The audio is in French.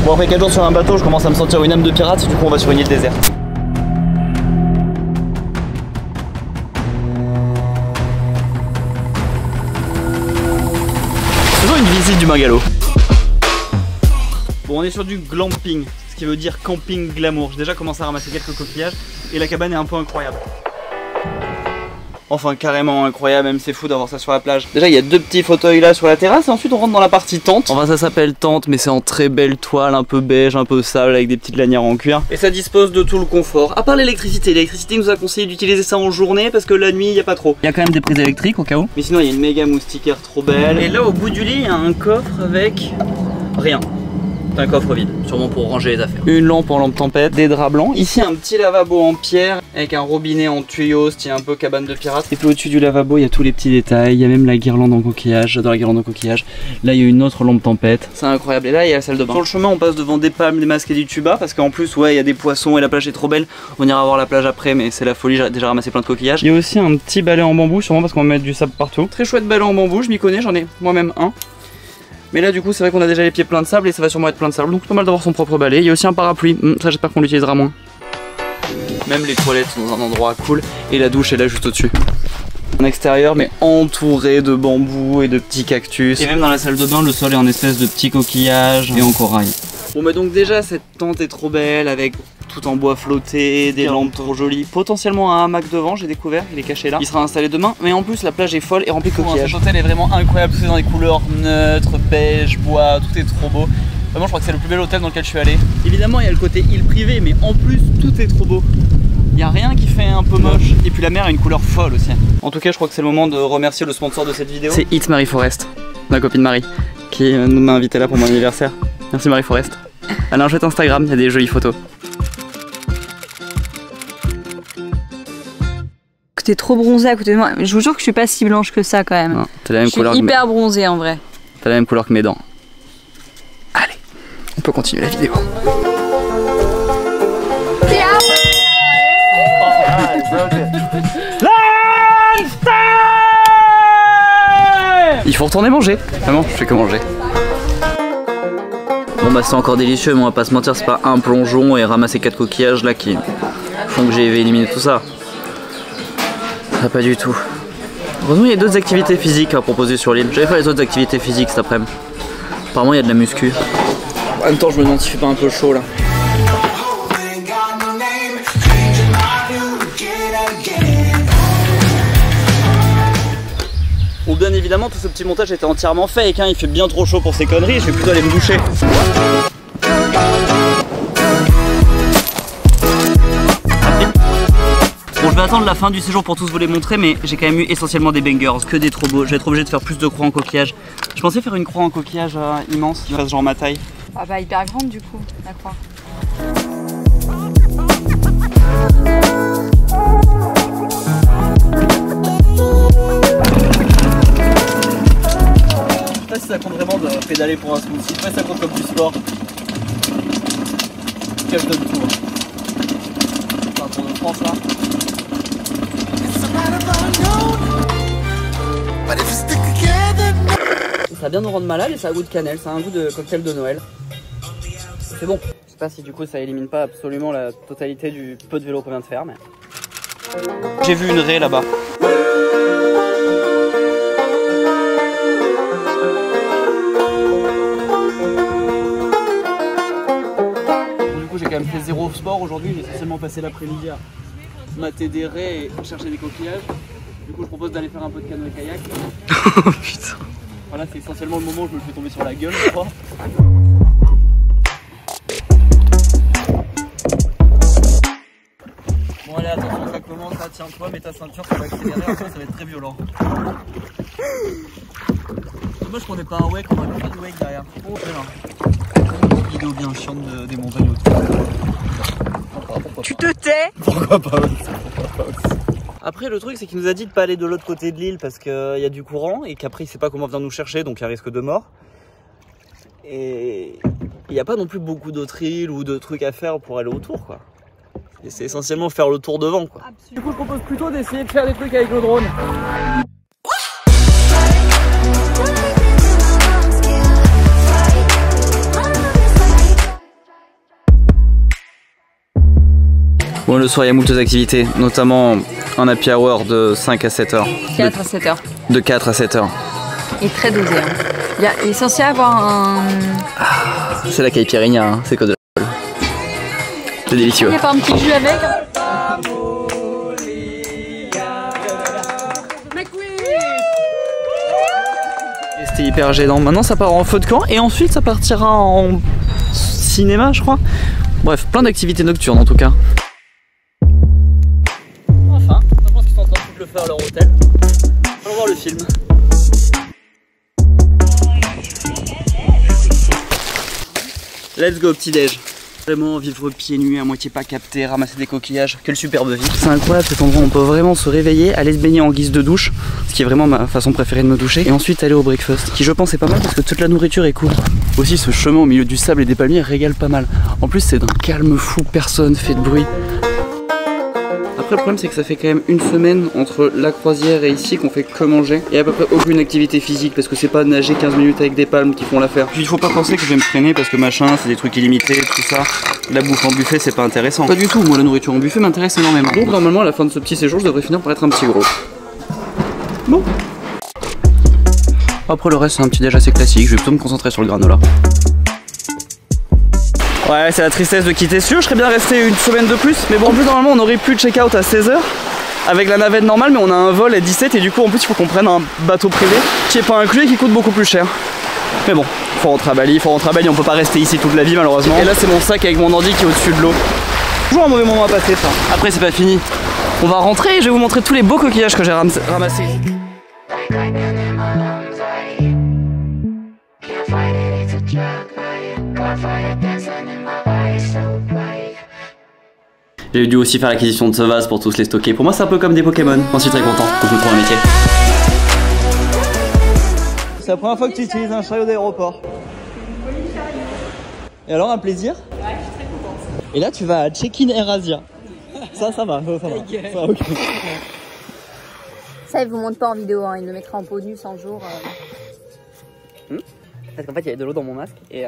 Bon, après 4 jours sur un bateau, je commence à me sentir une âme de pirate, du coup on va sur une île déserte. Faisons une visite du bungalow. Bon, on est sur du glamping, ce qui veut dire camping glamour. J'ai déjà commencé à ramasser quelques coquillages et la cabane est un peu incroyable. Enfin carrément incroyable, même c'est fou d'avoir ça sur la plage. Déjà il y a 2 petits fauteuils là sur la terrasse et ensuite on rentre dans la partie tente. Enfin ça s'appelle tente mais c'est en très belle toile, un peu beige, un peu sable avec des petites lanières en cuir. Et ça dispose de tout le confort, à part l'électricité. L'électricité nous a conseillé d'utiliser ça en journée parce que la nuit il n'y a pas trop. Il y a quand même des prises électriques au cas où. Mais sinon il y a une méga moustiquaire trop belle. Et là au bout du lit il y a un coffre avec rien. C'est un coffre vide, sûrement pour ranger les affaires. Une lampe en lampe tempête, des draps blancs. Ici un petit lavabo en pierre avec un robinet en tuyau, style un peu cabane de pirate. Et puis au-dessus du lavabo il y a tous les petits détails, il y a même la guirlande en coquillage, j'adore la guirlande en coquillage. Là il y a une autre lampe tempête, c'est incroyable. Et là il y a la salle de bain. Sur le chemin on passe devant des palmes, des masques et du tuba parce qu'en plus ouais il y a des poissons et la plage est trop belle. On ira voir la plage après mais c'est la folie, j'ai déjà ramassé plein de coquillages. Il y a aussi un petit balai en bambou sûrement parce qu'on va mettre du sable partout. Très chouette balai en bambou, je m'y connais, j'en ai moi-même un. Mais là du coup c'est vrai qu'on a déjà les pieds pleins de sable et ça va sûrement être plein de sable, donc pas mal d'avoir son propre balai. Il y a aussi un parapluie, ça j'espère qu'on l'utilisera moins. Même les toilettes sont dans un endroit cool et la douche est là juste au-dessus. En extérieur mais entouré de bambous et de petits cactus. Et même dans la salle de bain le sol est en espèce de petits coquillages et en corail. Bon bah donc déjà cette tente est trop belle avec tout en bois flotté, des lampes trop jolies, potentiellement un hamac devant, j'ai découvert, il est caché là. Il sera installé demain, mais en plus la plage est folle et remplie de coquillages. Cet hôtel est vraiment incroyable, tout est dans des couleurs neutres, beige, bois, tout est trop beau. Vraiment je crois que c'est le plus bel hôtel dans lequel je suis allé. Évidemment il y a le côté île privée, mais en plus tout est trop beau. Il n'y a rien qui fait un peu moche. Et puis la mer a une couleur folle aussi. En tout cas je crois que c'est le moment de remercier le sponsor de cette vidéo. C'est It's Marie Forest, ma copine Marie, qui m'a invité là pour mon anniversaire. Merci Marie Forest. Elle a un chouette Instagram, il y a des jolies photos. T'es trop bronzée à côté de moi. Je vous jure que je suis pas si blanche que ça quand même. T'as la même couleur. Je suis hyper bronzée en vrai. T'as la même couleur que mes dents. Allez, on peut continuer la vidéo. Il faut retourner manger. Vraiment, je fais que manger. Bon bah c'est encore délicieux mais on va pas se mentir, c'est pas un plongeon et ramasser 4 coquillages là qui font que j'ai éliminé tout ça. Ah, pas du tout. Heureusement il y a d'autres activités physiques à proposer sur l'île. J'avais fait les autres activités physiques cet après-midi. Apparemment il y a de la muscu. En même temps je me demande si il fait pas un peu chaud là. Bon bien évidemment tout ce petit montage était entièrement fake hein. Il fait bien trop chaud pour ces conneries, je vais plutôt aller me doucher. Bon je vais attendre la fin du séjour pour tous vous les montrer mais j'ai quand même eu essentiellement des bangers, que des trop beaux. Je vais être obligé de faire plus de croix en coquillage. Je pensais faire une croix en coquillage immense qui fasse genre ma taille. Ah bah hyper grande du coup la croix. Je sais pas si ça compte vraiment de pédaler pour un smoothie, je sais pas si ça compte comme du sport. Je donne tout. Enfin, Tour de France là. Ça va bien nous rendre malade et ça a un goût de cannelle, ça a un goût de cocktail de Noël. C'est bon. Je sais pas si du coup ça élimine pas absolument la totalité du peu de vélo qu'on vient de faire mais... J'ai vu une raie là-bas. Du coup j'ai quand même fait zéro sport aujourd'hui, j'ai essentiellement passé l'après-midi à mater des raies et chercher des coquillages. Du coup je propose d'aller faire un peu de canoë-kayak. Oh putain. Voilà, c'est essentiellement le moment où je me le fais tomber sur la gueule, je crois. Bon allez, attention, ça commence, là, tiens-toi, mets ta ceinture, ça va accélérer, après ça va être très violent. Dommage qu'on n'ait pas un wake, on aurait pas de wake derrière. Oh, là. Une vidéo bien chiante des montagnes autour. Pourquoi tu te tais? Pourquoi pas aussi. Après le truc c'est qu'il nous a dit de pas aller de l'autre côté de l'île parce qu'il y a du courant et qu'après il sait pas comment venir nous chercher donc il y a risque de mort. Et il n'y a pas non plus beaucoup d'autres îles ou de trucs à faire pour aller autour quoi. Et c'est essentiellement faire le tour devant quoi. Absolument. Du coup je propose plutôt d'essayer de faire des trucs avec le drone. Bon, le soir il y a moult activités, notamment un happy hour de 5 à 7 heures. 4 à 7 heures. De 4 à 7 heures. Et très dosé. Il est censé avoir un... C'est la caipirinha, hein. C'est que de la... C'est délicieux. Il n'y a pas un petit jus avec? C'était hyper gênant. Maintenant ça part en feu de camp et ensuite ça partira en cinéma je crois. Bref, plein d'activités nocturnes en tout cas. Enfin, je pense qu'ils sont en train de le faire à leur hôtel. Allons voir le film. Let's go petit déj. Vraiment vivre pieds nus, à moitié pas capté, ramasser des coquillages, quelle superbe vie. C'est incroyable cet endroit, on peut vraiment se réveiller, aller se baigner en guise de douche, ce qui est vraiment ma façon préférée de me doucher, et ensuite aller au breakfast, qui je pense est pas mal parce que toute la nourriture est cool. Aussi ce chemin au milieu du sable et des palmiers régale pas mal. En plus c'est d'un calme fou, personne fait de bruit. Après le problème c'est que ça fait quand même une semaine entre la croisière et ici qu'on fait que manger et à peu près aucune activité physique parce que c'est pas nager 15 minutes avec des palmes qui font l'affaire. Puis il faut pas penser que je vais me freiner parce que machin c'est des trucs illimités, tout ça. La bouffe en buffet c'est pas intéressant. Pas du tout, moi la nourriture en buffet m'intéresse énormément. Donc normalement à la fin de ce petit séjour je devrais finir par être un petit gros. Bon. Après le reste c'est un petit déj assez classique, je vais plutôt me concentrer sur le granola. Ouais, c'est la tristesse de quitter. Sûr, je serais bien resté une semaine de plus. Mais bon, en plus, normalement, on aurait pu check-out à 16 h avec la navette normale, mais on a un vol à 17 et du coup, en plus, il faut qu'on prenne un bateau privé qui est pas inclus et qui coûte beaucoup plus cher. Mais bon, faut rentrer à Bali, on peut pas rester iamassé toute la vie malheureusement. Et là, c'est mon sac avec mon ordi qui est au-dessus de l'eau. Toujours un mauvais moment à passer, ça. Après, c'est pas fini. On va rentrer et je vais vous montrer tous les beaux coquillages que j'ai ramassés. J'ai dû aussi faire l'acquisition de ce vase pour tous les stocker. Pour moi c'est un peu comme des Pokémon, j'en suis très content, donc je me prends un métier. C'est la première fois que tu utilises un chariot d'aéroport. Et alors un plaisir? Ouais, je suis très contente. Et là tu vas à Check-in Air Asia. Ça va, ça va. Ça, okay. Ça il vous montre pas en vidéo, hein. Il le mettra en peau nue 100 jours. Parce qu'en fait il y avait de l'eau dans mon masque et